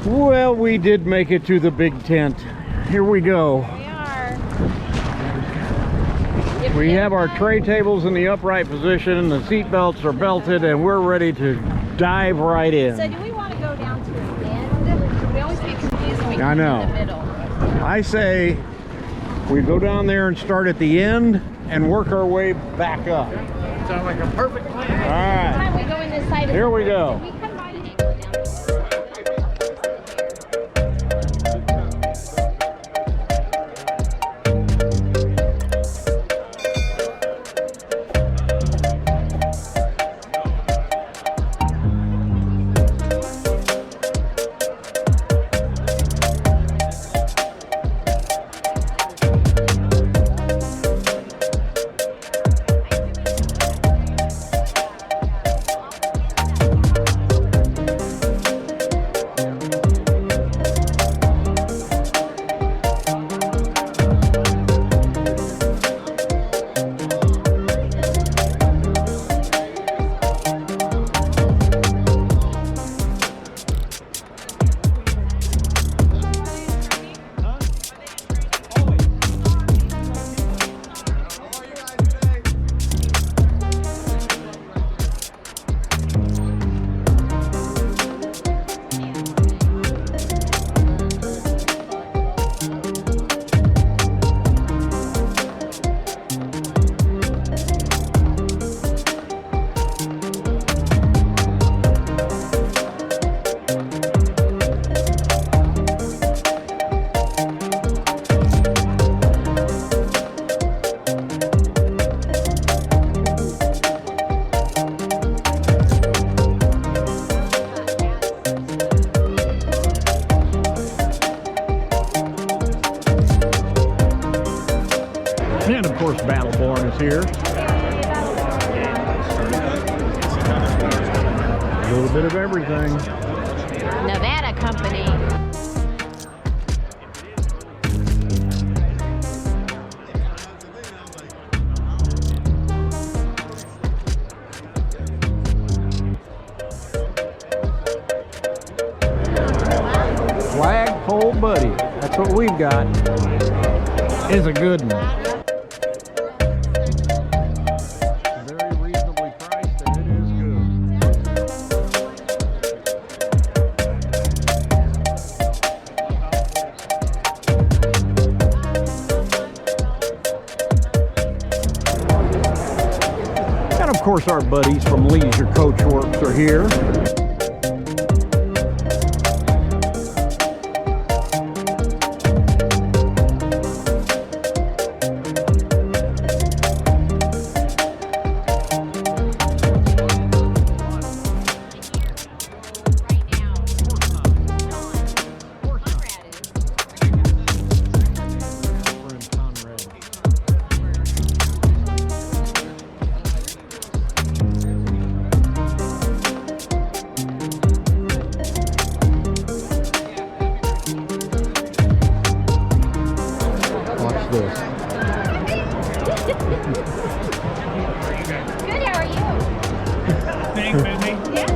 Well, we did make it to the big tent. Here we go. We are. We have our tray tables in the upright position, the seat belts are belted, and we're ready to dive right in. So do we want to go down to the end? We always get confused when we I come know. in the middle. I say we go down there and start at the end and work our way back up. Sounds like a perfect plan. All right. Why don't we go in this side? Here we go. We come by the angle down this way. And of course, Battleborn is here. A little bit of everything. Nevada company. Flagpole Buddy. That's what we've got. Is a good one. Very reasonably priced, and it is good. And of course, our buddies from Leisure Coach Works are here. This. Good, how are you? Thanks, Benny. Yeah.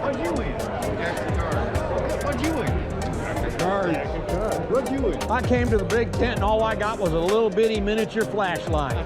What'd you win? What'd you win? What'd you win? I came to the big tent and all I got was a little bitty miniature flashlight.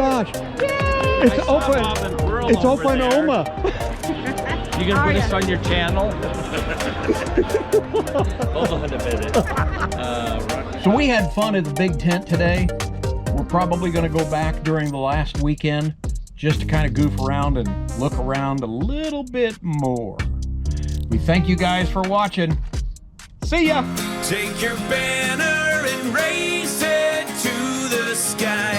gosh. It's open. It's open, Oma. You gonna put this on your channel? Hold on a minute. Right. So we had fun at the big tent today. We're probably going to go back during the last weekend just to kind of goof around and look around a little bit more. We thank you guys for watching. See ya! Take your banner and raise it to the sky.